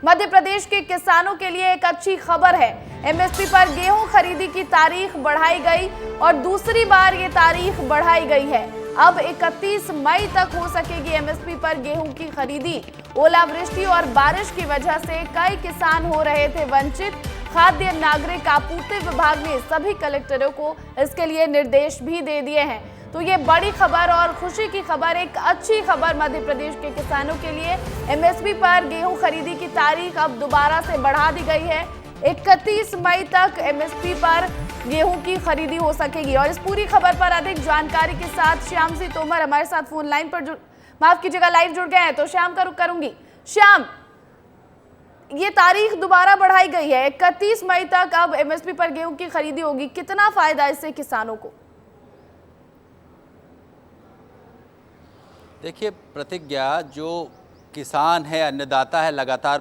मध्य प्रदेश के किसानों के लिए एक अच्छी खबर है। एमएसपी पर गेहूं खरीदी की तारीख बढ़ाई गई और दूसरी बार ये तारीख बढ़ाई गई है। अब 31 मई तक हो सकेगी एमएसपी पर गेहूं की खरीदी। ओलावृष्टि और बारिश की वजह से कई किसान हो रहे थे वंचित। खाद्य नागरिक आपूर्ति विभाग ने सभी कलेक्टरों को इसके लिए निर्देश भी दे दिए हैं। तो ये बड़ी खबर और खुशी की खबर, एक अच्छी खबर मध्य प्रदेश के किसानों के लिए। एमएसपी पर गेहूं खरीदी की तारीख अब दोबारा से बढ़ा दी गई है। 31 मई तक एमएसपी पर गेहूं की खरीदी हो सकेगी। और इस पूरी खबर पर अधिक जानकारी के साथ श्याम सिंह तोमर हमारे साथ फोन लाइन पर लाइव जुड़ गए हैं। तो श्याम का रुख करूंगी। श्याम, ये तारीख दोबारा बढ़ाई गई है, 31 मई तक अब एमएसपी पर गेहूं की खरीदी होगी। कितना फायदा इससे किसानों को? देखिए प्रतिज्ञा, जो किसान है, अन्नदाता है, लगातार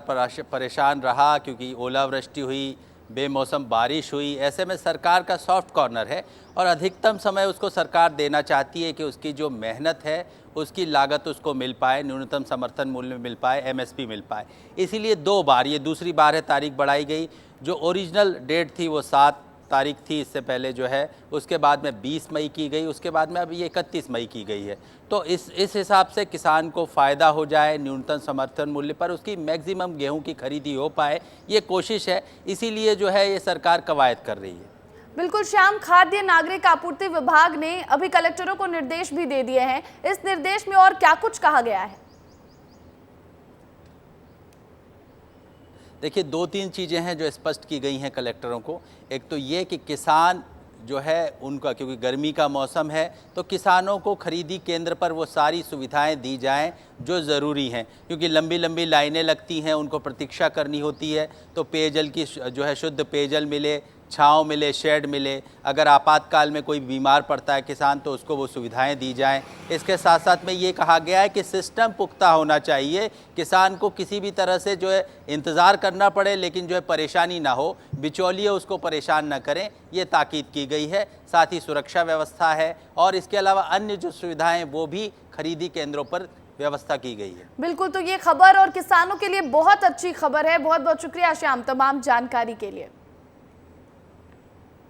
परेशान रहा क्योंकि ओलावृष्टि हुई, बेमौसम बारिश हुई। ऐसे में सरकार का सॉफ्ट कॉर्नर है और अधिकतम समय उसको सरकार देना चाहती है कि उसकी जो मेहनत है उसकी लागत उसको मिल पाए, न्यूनतम समर्थन मूल्य मिल पाए, एमएसपी मिल पाए। इसीलिए 2 बार, ये दूसरी बार है तारीख बढ़ाई गई। जो ओरिजिनल डेट थी वो 7 तारीख थी, इससे पहले जो है उसके बाद में 20 मई की गई, उसके बाद में अब ये 31 मई की गई है। तो इस हिसाब से किसान को फ़ायदा हो जाए, न्यूनतम समर्थन मूल्य पर उसकी मैक्सिमम गेहूं की खरीदी हो पाए, ये कोशिश है। इसीलिए जो है ये सरकार कवायद कर रही है। बिल्कुल श्याम, खाद्य नागरिक आपूर्ति विभाग ने अभी कलेक्टरों को निर्देश भी दे दिए हैं। इस निर्देश में और क्या कुछ कहा गया है? देखिए 2-3 चीज़ें हैं जो स्पष्ट की गई हैं कलेक्टरों को। एक तो ये कि किसान जो है उनका, क्योंकि गर्मी का मौसम है, तो किसानों को खरीदी केंद्र पर वो सारी सुविधाएं दी जाएं जो ज़रूरी हैं, क्योंकि लंबी लंबी लाइनें लगती हैं, उनको प्रतीक्षा करनी होती है। तो पेयजल की जो है शुद्ध पेयजल मिले, छाँव मिले, शेड मिले। अगर आपातकाल में कोई बीमार पड़ता है किसान तो उसको वो सुविधाएं दी जाएं। इसके साथ साथ में ये कहा गया है कि सिस्टम पुख्ता होना चाहिए, किसान को किसी भी तरह से जो है इंतज़ार करना पड़े लेकिन जो है परेशानी ना हो, बिचौलिए उसको परेशान ना करें, ये ताकीद की गई है। साथ ही सुरक्षा व्यवस्था है और इसके अलावा अन्य जो सुविधाएँ वो भी खरीदी केंद्रों पर व्यवस्था की गई है। बिल्कुल, तो ये खबर और किसानों के लिए बहुत अच्छी खबर है। बहुत बहुत शुक्रिया श्याम तमाम जानकारी के लिए।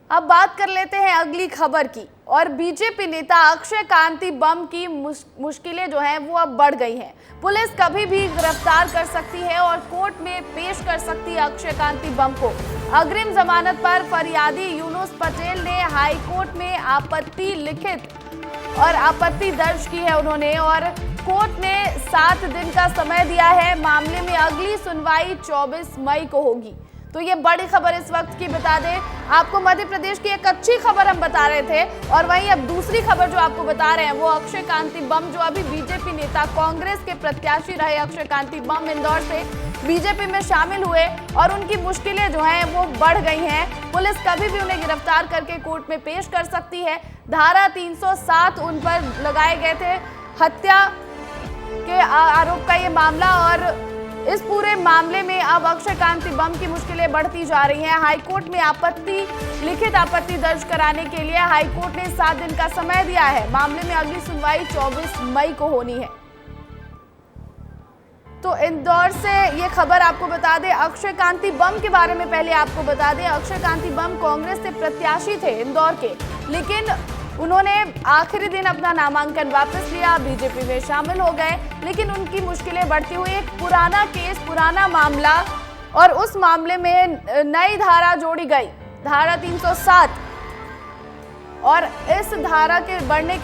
अब बात कर लेते हैं अगली खबर की। और बीजेपी नेता अक्षय कांति बम की मुश्किलें जो हैं वो अब बढ़ गई हैं। पुलिस कभी भी गिरफ्तार कर सकती है और कोर्ट में पेश कर सकती है अक्षय कांति बम को। अग्रिम जमानत पर फरियादी यूनुस पटेल ने हाई कोर्ट में आपत्ति दर्ज की है उन्होंने, और कोर्ट ने 7 दिन का समय दिया है। मामले में अगली सुनवाई 24 मई को होगी। तो ये बड़ी खबर इस वक्त की। बता दें आपको, मध्य प्रदेश की एक अच्छी खबर हम बता रहे थे, और वहीं अब दूसरी खबर जो आपको बता रहे हैं वो अक्षय कांति बम, जो अभी बीजेपी नेता, कांग्रेस के प्रत्याशी रहे अक्षय कांति बम, इंदौर से बीजेपी में शामिल हुए और उनकी मुश्किलें जो हैं वो बढ़ गई हैं। पुलिस कभी भी उन्हें गिरफ्तार करके कोर्ट में पेश कर सकती है। धारा 307 उन पर लगाए गए थे, हत्या के आरोप का ये मामला, और इस पूरे मामले में अब अक्षय कांति बम की मुश्किलें बढ़ती जा रही हैं। हाईकोर्ट में लिखित आपत्ति दर्ज कराने के लिए हाईकोर्ट ने 7 दिन का समय दिया है। मामले में अगली सुनवाई 24 मई को होनी है। तो इंदौर से ये खबर आपको बता दें। अक्षय कांति बम के बारे में पहले आपको बता दें, अक्षय कांति बम कांग्रेस से प्रत्याशी थे इंदौर के, लेकिन उन्होंने आखिरी दिन अपना नामांकन वापस लिया, बीजेपी में शामिल हो गए। लेकिन उनकी मुश्किलें बढ़ती हुई, एक पुराना केस, पुराना मामला, और उस मामले में नई धारा जोड़ी गई, धारा 307, और इस धारा के जोड़ने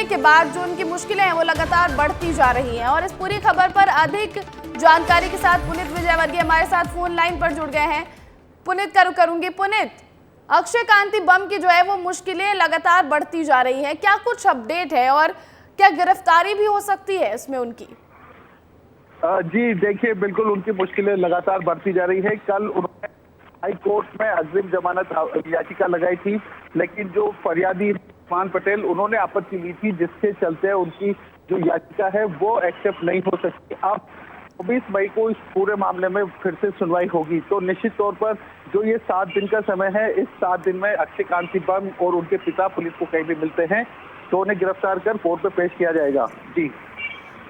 के बाद जो उनकी मुश्किलें हैं वो लगातार बढ़ती जा रही हैं। और इस पूरी खबर पर अधिक जानकारी के साथ पुनीत विजयवर्गीय हमारे साथ फोन लाइन पर जुड़ गए हैं। पुनीत का रुख करूंगी। पुनीत, अक्षय कांति बम की जो है वो मुश्किलें लगातार बढ़ती जा रही हैं, क्या कुछ अपडेट है और क्या गिरफ्तारी भी हो सकती है इसमें उनकी? जी देखिए, बिल्कुल उनकी मुश्किलें लगातार बढ़ती जा रही है। कल उन्होंने हाई कोर्ट में अग्रिम जमानत याचिका लगाई थी, लेकिन जो फरियादी मान पटेल, उन्होंने आपत्ति ली थी, जिसके चलते उनकी जो याचिका है वो एक्सेप्ट नहीं हो सकती। अब 24 मई को इस पूरे मामले में फिर से सुनवाई होगी। तो निश्चित तौर पर जो ये 7 दिन का समय है, इस 7 दिन में अक्षय कांति बम और उनके पिता पुलिस को कहीं भी मिलते हैं तो उन्हें गिरफ्तार कर कोर्ट में पेश किया जाएगा। जी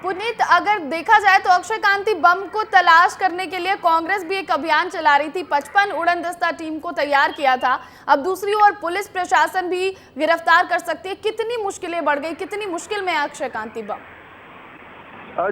पुनीत, अगर देखा जाए तो अक्षय कांति बम को तलाश करने के लिए कांग्रेस भी एक अभियान चला रही थी। 55 उड़नदस्ता टीम को तैयार किया था। अब दूसरी ओर पुलिस प्रशासन भी गिरफ्तार कर सकती है। कितनी मुश्किलें बढ़ गई, कितनी मुश्किल में है अक्षय कांति बम?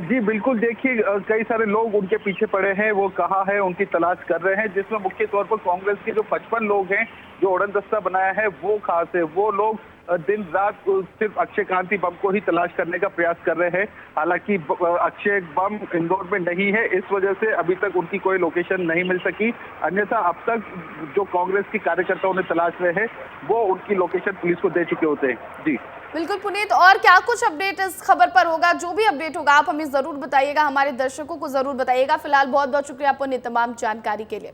जी बिल्कुल, देखिए कई सारे लोग उनके पीछे पड़े हैं, वो कहाँ है उनकी तलाश कर रहे हैं, जिसमें मुख्य तौर पर कांग्रेस के जो 55 लोग हैं जो उड़नदस्ता बनाया है वो खास है। वो लोग दिन रात सिर्फ अक्षय कांति बम को ही तलाश करने का प्रयास कर रहे हैं। हालांकि अक्षय बम इंदौर में नहीं है, इस वजह से अभी तक उनकी कोई लोकेशन नहीं मिल सकी। अन्यथा अब तक जो कांग्रेस के कार्यकर्ता उन्हें तलाश रहे हैं वो उनकी लोकेशन पुलिस को दे चुके होते हैं। जी बिल्कुल पुनीत, और क्या कुछ अपडेट इस खबर पर होगा? जो भी अपडेट होगा आप हमें जरूर बताइएगा, हमारे दर्शकों को जरूर बताइएगा। फिलहाल बहुत बहुत शुक्रिया पुनीत तमाम जानकारी के लिए।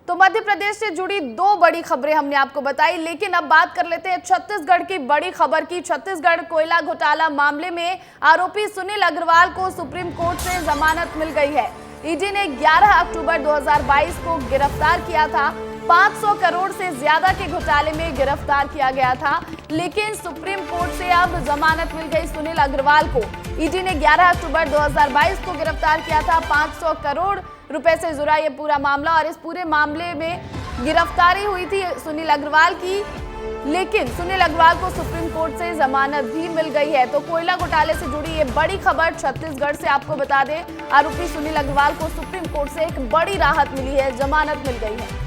तो मध्य प्रदेश से जुड़ी दो बड़ी खबरें हमने आपको बताई, लेकिन अब बात कर लेते हैं छत्तीसगढ़ की बड़ी खबर की। छत्तीसगढ़ कोयला घोटाला मामले में आरोपी सुनील अग्रवाल को सुप्रीम कोर्ट से जमानत मिल गई है। ईडी ने 11 अक्टूबर 2022 को गिरफ्तार किया था। 500 करोड़ से ज्यादा के घोटाले में गिरफ्तार किया गया था, लेकिन सुप्रीम कोर्ट से अब जमानत मिल गई सुनील अग्रवाल को। ईडी ने 11 अक्टूबर 2022 को गिरफ्तार किया था। 500 करोड़ रुपए से जुड़ा ये पूरा मामला, और इस पूरे मामले में गिरफ्तारी हुई थी सुनील अग्रवाल की, लेकिन सुनील अग्रवाल को सुप्रीम कोर्ट से जमानत भी मिल गई है। तो कोयला घोटाले से जुड़ी ये बड़ी खबर छत्तीसगढ़ से आपको बता दें, आरोपी सुनील अग्रवाल को सुप्रीम कोर्ट से एक बड़ी राहत मिली है, जमानत मिल गई है।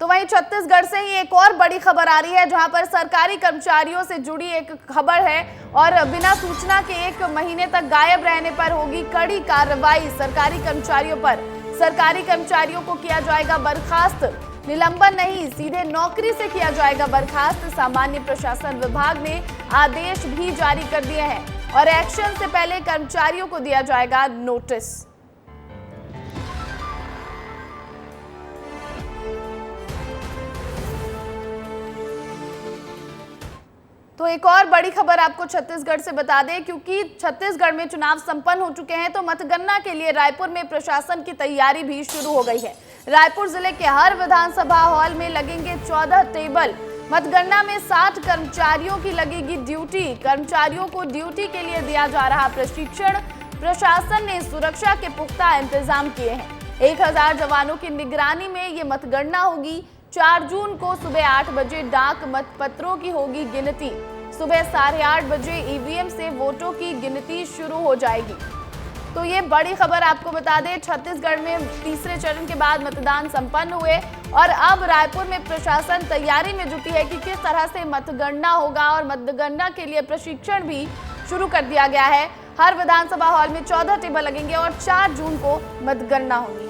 तो वहीं छत्तीसगढ़ से ही एक और बड़ी खबर आ रही है, जहां पर सरकारी कर्मचारियों से जुड़ी एक खबर है, और बिना सूचना के 1 महीने तक गायब रहने पर होगी कड़ी कार्रवाई सरकारी कर्मचारियों पर। सरकारी कर्मचारियों को किया जाएगा बर्खास्त, निलंबन नहीं, सीधे नौकरी से किया जाएगा बर्खास्त। सामान्य प्रशासन विभाग ने आदेश भी जारी कर दिए हैं, और एक्शन से पहले कर्मचारियों को दिया जाएगा नोटिस। तो एक और बड़ी खबर आपको छत्तीसगढ़ से बता दें, क्योंकि छत्तीसगढ़ में चुनाव संपन्न हो चुके हैं, तो मतगणना के लिए रायपुर में प्रशासन की तैयारी भी शुरू हो गई है। रायपुर जिले के हर विधानसभा हॉल में लगेंगे 14 टेबल। मतगणना में 60 कर्मचारियों की लगेगी ड्यूटी। कर्मचारियों को ड्यूटी के लिए दिया जा रहा प्रशिक्षण। प्रशासन ने सुरक्षा के पुख्ता इंतजाम किए हैं। 1000 जवानों की निगरानी में ये मतगणना होगी। 4 जून को सुबह 8 बजे डाक मतपत्रों की होगी गिनती। सुबह 8:30 बजे ईवीएम से वोटों की गिनती शुरू हो जाएगी। तो ये बड़ी खबर आपको बता दें, छत्तीसगढ़ में तीसरे चरण के बाद मतदान संपन्न हुए, और अब रायपुर में प्रशासन तैयारी में जुटी है कि किस तरह से मतगणना होगा, और मतगणना के लिए प्रशिक्षण भी शुरू कर दिया गया है। हर विधानसभा हॉल में 14 टेबल लगेंगे और 4 जून को मतगणना होनी है।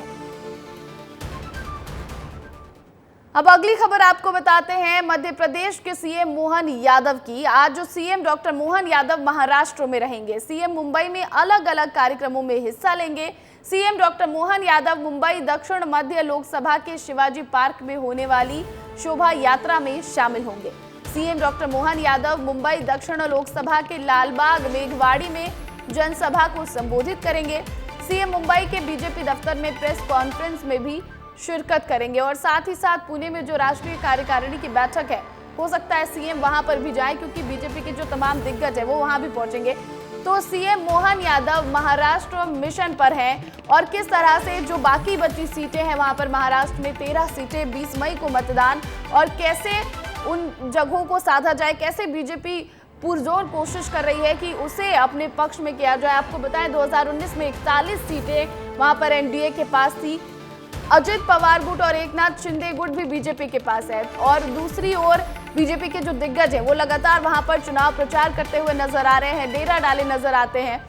अब अगली खबर आपको बताते हैं मध्य प्रदेश के सीएम मोहन यादव की। आज जो सीएम डॉक्टर मोहन यादव महाराष्ट्र में रहेंगे। सीएम मुंबई में अलग अलग कार्यक्रमों में हिस्सा लेंगे। सीएम डॉक्टर मोहन यादव मुंबई दक्षिण मध्य लोकसभा के शिवाजी पार्क में होने वाली शोभा यात्रा में शामिल होंगे। सीएम डॉक्टर मोहन यादव मुंबई दक्षिण लोकसभा के लालबाग मेघवाड़ी में जनसभा को संबोधित करेंगे। सीएम मुंबई के बीजेपी दफ्तर में प्रेस कॉन्फ्रेंस में भी शिरकत करेंगे, और साथ ही साथ पुणे में जो राष्ट्रीय कार्यकारिणी की बैठक है, हो सकता है सीएम वहां पर भी जाए, क्योंकि बीजेपी के जो तमाम दिग्गज है वो वहां भी पहुंचेंगे। तो सीएम मोहन यादव महाराष्ट्र मिशन पर हैं, और किस तरह से जो बाकी बची सीटें हैं वहां पर महाराष्ट्र में 13 सीटें, 20 मई को मतदान, और कैसे उन जगहों को साधा जाए, कैसे बीजेपी पुरजोर कोशिश कर रही है कि उसे अपने पक्ष में किया जाए। आपको बताएं 2019 में 41 सीटें वहां पर एनडीए के पास थी। अजित पवार गुट और एकनाथ शिंदे गुट भी बीजेपी के पास है, और दूसरी ओर बीजेपी के जो दिग्गज हैं वो लगातार वहां पर चुनाव प्रचार करते हुए नजर आ रहे हैं, डेरा डाले नजर आते हैं।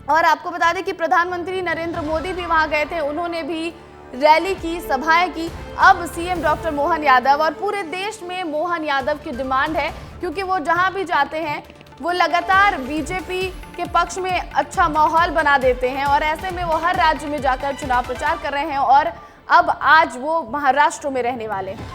और आपको बता दें कि प्रधानमंत्री नरेंद्र मोदी भी वहां गए थे, उन्होंने भी रैली की, सभाएं की। अब सीएम डॉक्टर मोहन यादव, और पूरे देश में मोहन यादव की डिमांड है, क्योंकि वो जहां भी जाते हैं वो लगातार बीजेपी के पक्ष में अच्छा माहौल बना देते हैं, और ऐसे में वो हर राज्य में जाकर चुनाव प्रचार कर रहे हैं, और अब आज वो महाराष्ट्र में रहने वाले हैं।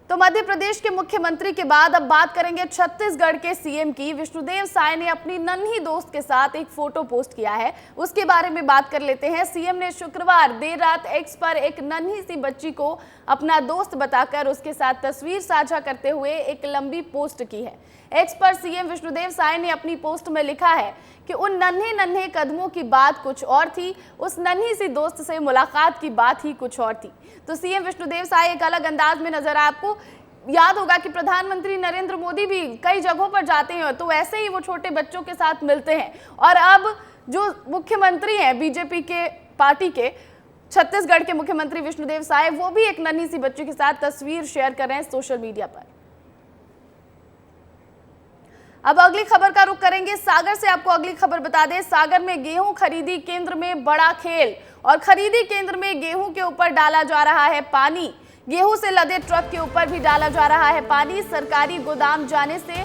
तो मध्य प्रदेश के मुख्यमंत्री के बाद अब बात करेंगे छत्तीसगढ़ के सीएम की। विष्णुदेव साय ने अपनी नन्ही दोस्त के साथ एक फोटो पोस्ट किया है, उसके बारे में बात कर लेते हैं। सीएम ने शुक्रवार देर रात एक्स पर एक नन्ही सी बच्ची को अपना दोस्त बताकर उसके साथ तस्वीर साझा करते हुए एक लंबी पोस्ट की है। एक्स पर सीएम विष्णुदेव साय ने अपनी पोस्ट में लिखा है कि उन नन्हे नन्हे कदमों की बात कुछ और थी, उस नन्ही सी दोस्त से मुलाकात की बात ही कुछ और थी। तो सीएम विष्णुदेव साय एक अलग अंदाज में नजर आए। आपको याद होगा कि प्रधानमंत्री नरेंद्र मोदी भी कई जगहों पर जाते हैं तो ऐसे ही वो छोटे बच्चों के साथ मिलते हैं, और अब जो मुख्यमंत्री हैं बीजेपी के पार्टी के छत्तीसगढ़ के मुख्यमंत्री विष्णुदेव साय, वो भी एक नन्ही सी बच्ची के साथ तस्वीर शेयर कर रहे हैं सोशल मीडिया पर। अब अगली खबर का रुख करेंगे सागर से। आपको अगली खबर बता दें, सागर में गेहूं खरीदी केंद्र में बड़ा खेल, और खरीदी केंद्र में गेहूं के ऊपर डाला जा रहा है पानी। गेहूं से लदे ट्रक के ऊपर भी डाला जा रहा है पानी। सरकारी गोदाम जाने से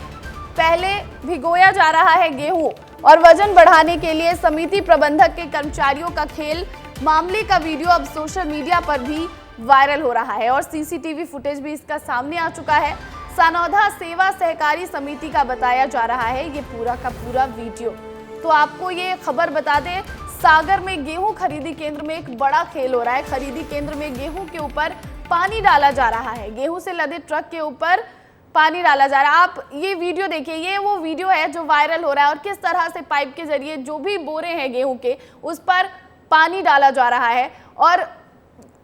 पहले भिगोया जा रहा है गेहूं, और वजन बढ़ाने के लिए समिति प्रबंधक के कर्मचारियों का खेल। मामले का वीडियो अब सोशल मीडिया पर भी वायरल हो रहा है और सीसीटीवी फुटेज भी इसका सामने आ चुका है। सानौधा सेवा सहकारी समिति का बताया जा रहा है ये पूरा का पूरा वीडियो। तो आपको ये खबर बता दें, सागर में गेहूं खरीदी केंद्र में एक बड़ा खेल हो रहा है। खरीदी केंद्र में गेहूं के ऊपर पानी डाला जा रहा है, गेहूं से लदे ट्रक के ऊपर पानी डाला जा रहा है। आप ये वीडियो देखिए, ये वो वीडियो है जो वायरल हो रहा है, और किस तरह से पाइप के जरिए जो भी बोरे हैं गेहूं के उस पर पानी डाला जा रहा है। और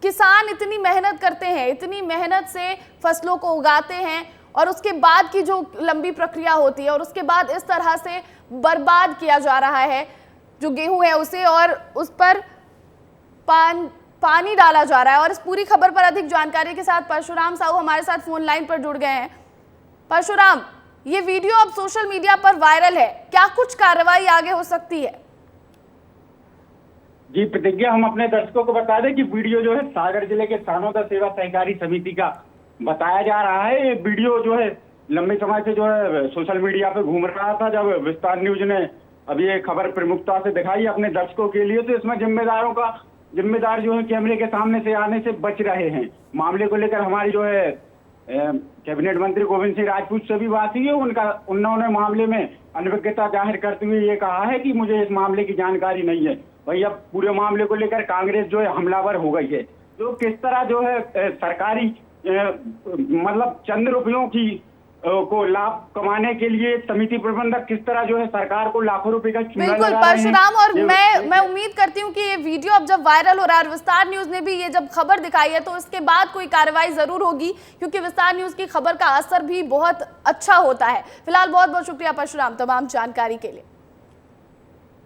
किसान इतनी मेहनत करते हैं, इतनी मेहनत से फसलों को उगाते हैं, और उसके बाद की जो लंबी प्रक्रिया होती है, और उसके बाद इस तरह से बर्बाद किया जा रहा है जो गेहूं है उसे, और उस पर पानी डाला जा रहा है। और इस पूरी खबर पर अधिक जानकारी के साथ परशुराम साहू हमारे साथ फोन लाइन पर जुड़ गए हैं। परशुराम, ये वीडियो अब सोशल मीडिया पर वायरल है, क्या कुछ कार्रवाई आगे हो सकती है? जी प्रतिज्ञा, हम अपने दर्शकों को बता दें कि वीडियो जो है सागर जिले के सानौदा सेवा सहकारी समिति का बताया जा रहा है। ये वीडियो जो है लंबे समय से जो है सोशल मीडिया पे घूम रहा था। जब विस्तार न्यूज ने अभी ये खबर प्रमुखता से दिखाई अपने दर्शकों के लिए, तो इसमें जिम्मेदार जो है कैमरे के सामने से आने से बच रहे हैं। मामले को लेकर हमारी जो है कैबिनेट मंत्री गोविंद सिंह राजपूत से भी बात हुई है। उन्होंने मामले में अनभिज्ञता जाहिर करते हुए ये कहा है कि मुझे इस मामले की जानकारी नहीं है। वही अब पूरे मामले को लेकर कांग्रेस जो है हमलावर हो गई है। तो किस तरह जो है सरकारी मतलब चंद रुपयों की को लाभ कमाने के लिए समिति प्रबंधक किस तरह जो है सरकार को लाखों रुपए का चूना लगा रहे हैं। बिल्कुल परशुराम, और मैं उम्मीद करती हूँ कि ये वीडियो अब जब वायरल हो रहा है, विस्तार न्यूज ने भी ये जब खबर दिखाई है, तो इसके बाद कोई कार्रवाई जरूर होगी, क्योंकि विस्तार न्यूज की खबर का असर भी बहुत अच्छा होता है। फिलहाल बहुत बहुत शुक्रिया परशुराम तमाम जानकारी के लिए।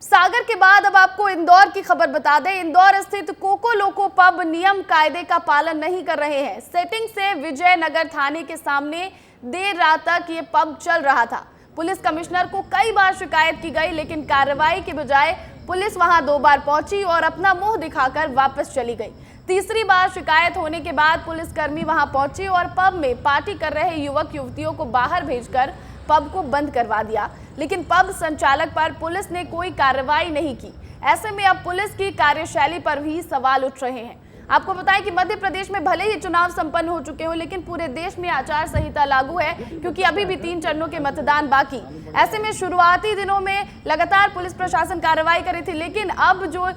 सागर के बाद अब आपको इंदौर की खबर बता दें। इंदौर स्थित कोको लोको पब नियम कायदे का पालन नहीं कर रहे हैं। सेटिंग से विजयनगर थाने के सामने देर रात तक ये पब चल रहा था। पुलिस कमिश्नर को कई बार शिकायत की गई, लेकिन कार्रवाई के बजाय पुलिस वहां 2 बार पहुंची और अपना मुंह दिखाकर वापस चली गई। तीसरी बार शिकायत होने के बाद पुलिसकर्मी वहां पहुंचे और पब में पार्टी कर रहे युवक युवतियों को बाहर भेजकर पब को बंद करवा दिया, लेकिन पब संचालक पर पुलिस ने कोई कार्रवाई नहीं की। ऐसे में अब पुलिस की कार्यशैली पर भी सवाल उठ रहे हैं। आपको बताएं कि मध्य प्रदेश में भले ही चुनाव संपन्न हो चुके हों, लेकिन पूरे देश में आचार संहिता लागू है, क्योंकि अभी भी 3 चरणों के मतदान बाकी। ऐसे में शुरुआती दिनों में लगातार पुलिस प्रशासन कार्रवाई कर रही थी, लेकिन अब जो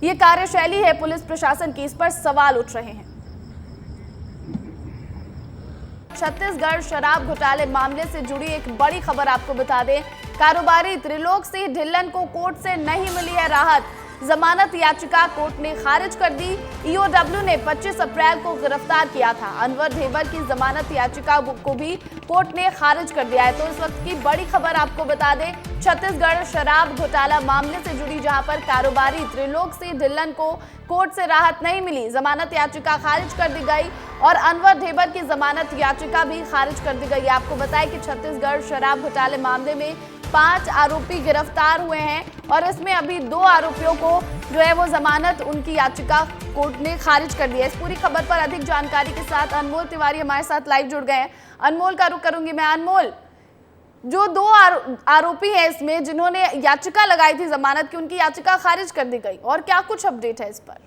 ये कार्यशैली है पुलिस प्रशासन की, इस पर सवाल उठ रहे हैं। छत्तीसगढ़ शराब घोटाले मामले से जुड़ी एक बड़ी खबर आपको बता दें। कारोबारी त्रिलोक सिंह ढिल्लन को कोर्ट से नहीं मिली है राहत। जमानत याचिका कोर्ट ने खारिज कर दी। ईओडब्ल्यू ने 25 अप्रैल को गिरफ्तार किया था। अनवर ढेबर की जमानत याचिका को भी कोर्ट ने खारिज कर दिया है। तो इस वक्त की बड़ी खबर आपको बता दें, छत्तीसगढ़ शराब घोटाला मामले से जुड़ी, जहां पर कारोबारी त्रिलोक सिंह ढिल्लन को कोर्ट से राहत नहीं मिली, जमानत याचिका खारिज कर दी गई और अनवर ढेबर की जमानत याचिका भी खारिज कर दी गई। आपको बताएं कि छत्तीसगढ़ शराब घोटाले मामले में 5 आरोपी गिरफ्तार हुए हैं और इसमें अभी 2 आरोपियों को जो है वो जमानत, उनकी याचिका कोर्ट ने खारिज कर दी है। इस पूरी खबर पर अधिक जानकारी के साथ अनमोल तिवारी हमारे साथ लाइव जुड़ गए हैं। अनमोल का रुख करूंगी मैं। अनमोल, जो 2 आरोपी हैं इसमें जिन्होंने याचिका लगाई थी जमानत की, उनकी याचिका खारिज कर दी गई, और क्या कुछ अपडेट है इस पर?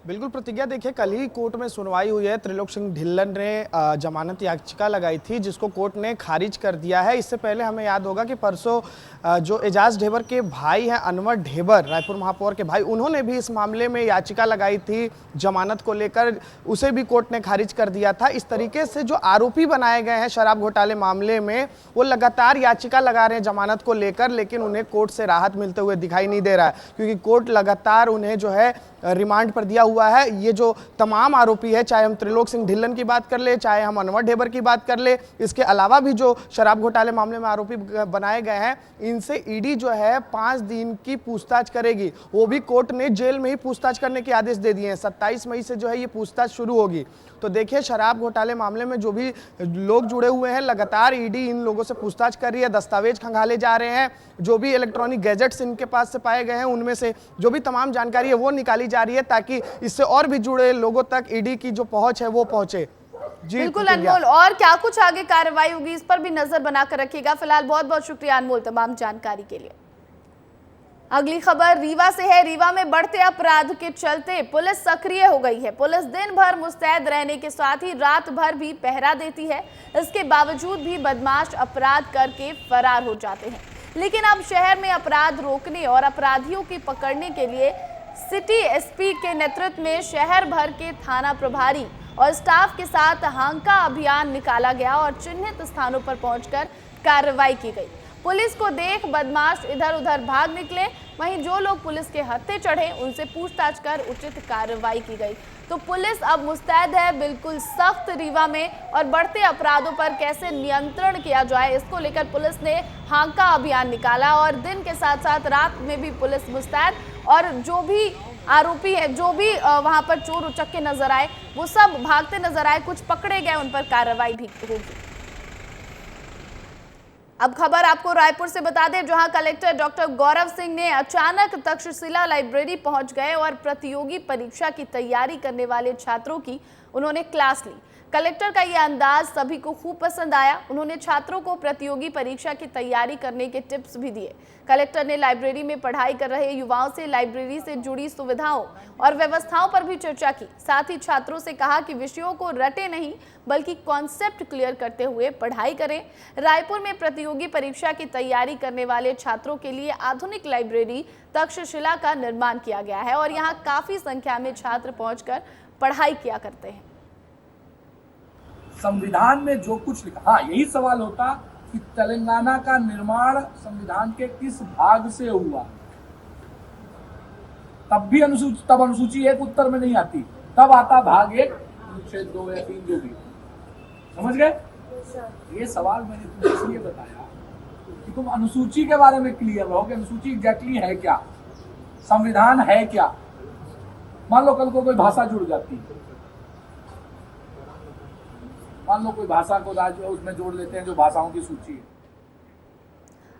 बिल्कुल प्रतिज्ञा, देखिए कल ही कोर्ट में सुनवाई हुई है। त्रिलोक सिंह ढिल्लन ने जमानत याचिका लगाई थी जिसको कोर्ट ने खारिज कर दिया है। इससे पहले हमें याद होगा कि परसों जो एजाज ढेबर के भाई हैं, अनवर ढेबर, रायपुर महापौर के भाई, उन्होंने भी इस मामले में याचिका लगाई थी जमानत को लेकर, उसे भी कोर्ट ने खारिज कर दिया था। इस तरीके से जो आरोपी बनाए गए हैं शराब घोटाले मामले में, वो लगातार याचिका लगा रहे हैं जमानत को लेकर, लेकिन उन्हें कोर्ट से राहत मिलते हुए दिखाई नहीं दे रहा है, क्योंकि कोर्ट लगातार उन्हें जो है रिमांड पर दिया हुआ है। ये जो तमाम आरोपी है, चाहे हम त्रिलोक सिंह ढिल्लन की बात कर ले, चाहे हम अनवर ढेबर की बात कर ले, इसके अलावा भी जो शराब घोटाले मामले में आरोपी बनाए गए हैं, इनसे ईडी जो है 5 दिन की पूछताछ करेगी। वो भी कोर्ट ने जेल में ही पूछताछ करने के आदेश दे दिए हैं। 27 मई से जो है ये पूछताछ शुरू होगी। तो देखिए शराब घोटाले मामले में जो भी लोग जुड़े हुए हैं, लगातार ईडी इन लोगों से पूछताछ कर रही है, दस्तावेज खंगाले जा रहे हैं, जो भी इलेक्ट्रॉनिक गैजेट्स इनके पास से पाए गए हैं उनमें से जो भी तमाम जानकारी है वो निकाली जा रही है, ताकि इससे और भी जुड़े लोगों तक ईडी की जो पहुंच है वो पहुंचे। जी बिल्कुल अनमोल, और क्या कुछ आगे कार्रवाई होगी इस पर भी नजर बनाकर रखिएगा। फिलहाल बहुत बहुत शुक्रिया अनमोल तमाम जानकारी के लिए। अगली खबर रीवा से है। रीवा में बढ़ते अपराध के चलते पुलिस सक्रिय हो गई है। पुलिस दिन भर मुस्तैद रहने के साथ ही रात भर भी पहरा देती है। इसके बावजूद भी बदमाश अपराध करके फरार हो जाते हैं। लेकिन अब शहर में अपराध रोकने और अपराधियों की पकड़ने के लिए सिटी एसपी के नेतृत्व में शहर भर के थाना प्रभारी और स्टाफ के साथ हांका अभियान निकाला गया और चिन्हित स्थानों पर पहुंचकर कार्रवाई की गई। पुलिस को देख बदमाश इधर उधर भाग निकले, वहीं जो लोग पुलिस के हत्थे चढ़े उनसे पूछताछ कर उचित कार्रवाई की गई। तो पुलिस अब मुस्तैद है बिल्कुल सख्त रीवा में, और बढ़ते अपराधों पर कैसे नियंत्रण किया जाए इसको लेकर पुलिस ने हांका अभियान निकाला। और दिन के साथ साथ रात में भी पुलिस मुस्तैद, और जो भी आरोपी है, जो भी वहां पर चोर उचक्के नजर आए वो सब भागते नजर आए, कुछ पकड़े गए, उन पर कार्रवाई भी होगी। अब खबर आपको रायपुर से बता दें, जहां कलेक्टर डॉक्टर गौरव सिंह ने अचानक तक्षशिला लाइब्रेरी पहुंच गए और प्रतियोगी परीक्षा की तैयारी करने वाले छात्रों की उन्होंने क्लास ली। कलेक्टर का यह अंदाज सभी को खूब पसंद आया। उन्होंने छात्रों को प्रतियोगी परीक्षा की तैयारी करने के टिप्स भी दिए। कलेक्टर ने लाइब्रेरी में पढ़ाई कर रहे युवाओं से लाइब्रेरी से जुड़ी सुविधाओं और व्यवस्थाओं पर भी चर्चा की। साथ ही छात्रों से कहा कि विषयों को रटे नहीं बल्कि कॉन्सेप्ट क्लियर करते हुए पढ़ाई करें। रायपुर में प्रतियोगी परीक्षा की तैयारी करने वाले छात्रों के लिए आधुनिक लाइब्रेरी तक्षशिला का निर्माण किया गया है और यहाँ काफी संख्या में छात्र पहुंचकर पढ़ाई किया करते हैं। संविधान में जो कुछ लिखा, हाँ यही सवाल होता कि तेलंगाना का निर्माण संविधान के किस भाग से हुआ, तब अनुसूची 1 उत्तर में नहीं आती, तब आता भाग 1 अनुच्छेद 2 या 3 जो भी। समझ गए? ये सवाल मैंने तुम्हें इसलिए बताया कि तुम अनुसूची के बारे में क्लियर रहो कि अनुसूची एग्जैक्टली है क्या, संविधान है क्या। मान लो कल को कोई भाषा जुड़ जाती है, मान लो कोई भाषा को राज्य उसमें जोड़ लेते हैं जो भाषाओं की सूची है।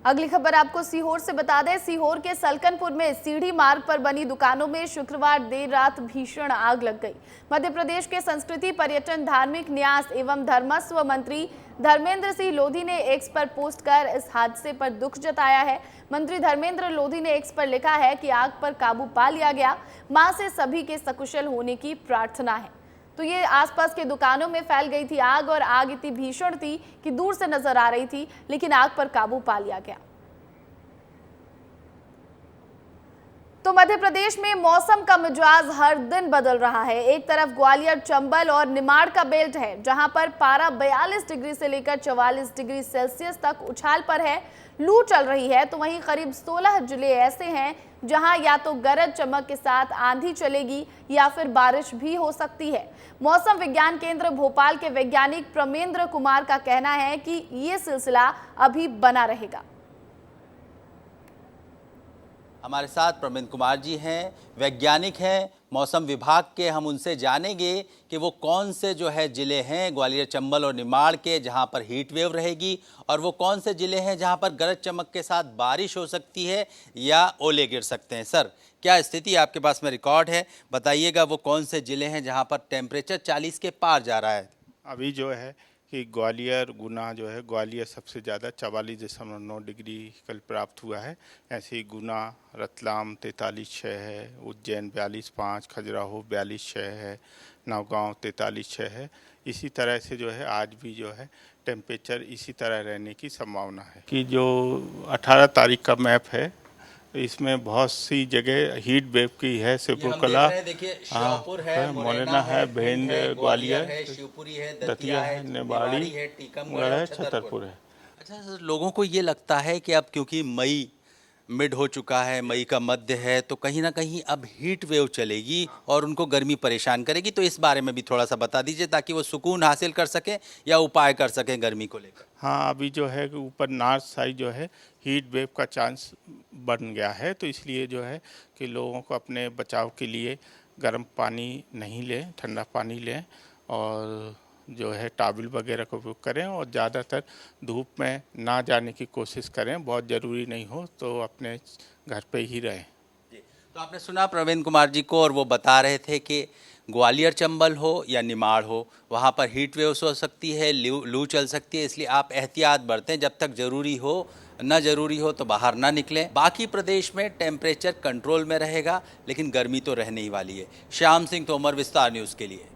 अगली खबर आपको सीहोर से बता दें, सीहोर के सलकनपुर में सीढ़ी मार्ग पर बनी दुकानों में शुक्रवार देर रात भीषण आग लग गई। मध्य प्रदेश के संस्कृति, पर्यटन, धार्मिक न्यास एवं धर्मस्व मंत्री धर्मेंद्र सिंह लोधी ने एक्स पर पोस्ट कर इस हादसे पर दुख जताया है। मंत्री धर्मेंद्र लोधी ने एक्स पर लिखा है कि आग पर काबू पा लिया गया, मां से सभी के सकुशल होने की प्रार्थना है। तो ये आसपास के दुकानों में फैल गई थी आग, और आग इतनी भीषण थी कि दूर से नजर आ रही थी, लेकिन आग पर काबू पा लिया गया। तो मध्य प्रदेश में मौसम का मिजाज हर दिन बदल रहा है। एक तरफ ग्वालियर, चंबल और निमाड़ का बेल्ट है, जहां पर पारा 42 डिग्री से लेकर 44 डिग्री सेल्सियस तक उछाल पर है, लू चल रही है। तो वहीं करीब 16 जिले ऐसे हैं जहां या तो गरज चमक के साथ आंधी चलेगी या फिर बारिश भी हो सकती है। मौसम विज्ञान केंद्र भोपाल के वैज्ञानिक प्रमेंद्र कुमार का कहना है कि ये सिलसिला अभी बना रहेगा। हमारे साथ प्रमेंद्र कुमार जी हैं, वैज्ञानिक हैं मौसम विभाग के। हम उनसे जानेंगे कि वो कौन से जो है ज़िले हैं ग्वालियर, चंबल और निमाड़ के जहां पर हीट वेव रहेगी, और वो कौन से ज़िले हैं जहां पर गरज चमक के साथ बारिश हो सकती है या ओले गिर सकते हैं। सर, क्या स्थिति आपके पास में रिकॉर्ड है, बताइएगा वो कौन से ज़िले हैं जहाँ पर टेम्परेचर 40 के पार जा रहा है। अभी जो है कि ग्वालियर गुना जो है, ग्वालियर सबसे ज़्यादा 44.9 डिग्री कल प्राप्त हुआ है। ऐसे ही गुना, रतलाम 43.6 है, उज्जैन 42.5, खजुराहो 42.6 है, नौगांव 43.6 है। इसी तरह से जो है आज भी जो है टेम्परेचर इसी तरह रहने की संभावना है। कि जो 18 तारीख का मैप है इसमें बहुत सी जगह हीट वेव की है। शिवपुर कला, देखिए श्योपुर है, मोरेना है, भिंड, ग्वालियर है, शिवपुरी है, दतिया है, निवाड़ी है, टीकमगढ़ है, छतरपुर है। अच्छा सर, लोगों को ये लगता है कि अब क्योंकि मई मिड हो चुका है, मई का मध्य है, तो कहीं ना कहीं अब हीट वेव चलेगी और उनको गर्मी परेशान करेगी। तो इस बारे में भी थोड़ा सा बता दीजिए ताकि वो सुकून हासिल कर सकें या उपाय कर सकें गर्मी को लेकर। हाँ, अभी जो है ऊपर नॉर्थ साइड जो है हीट वेव का चांस बन गया है, तो इसलिए जो है कि लोगों को अपने बचाव के लिए गर्म पानी नहीं लें, ठंडा पानी लें और जो है टॉवल वगैरह का उपयोग करें और ज़्यादातर धूप में ना जाने की कोशिश करें। बहुत ज़रूरी नहीं हो तो अपने घर पे ही रहें। तो आपने सुना प्रवीण कुमार जी को, और वो बता रहे थे कि ग्वालियर चंबल हो या निमाड़ हो, वहाँ पर हीट वेव्स हो सकती है, लू चल सकती है, इसलिए आप एहतियात बरतें। जब तक ज़रूरी हो, न ज़रूरी हो तो बाहर ना निकलें। बाकी प्रदेश में टेम्परेचर कंट्रोल में रहेगा, लेकिन गर्मी तो रहने ही वाली है। श्याम सिंह तोमर, विस्तार न्यूज़ के लिए।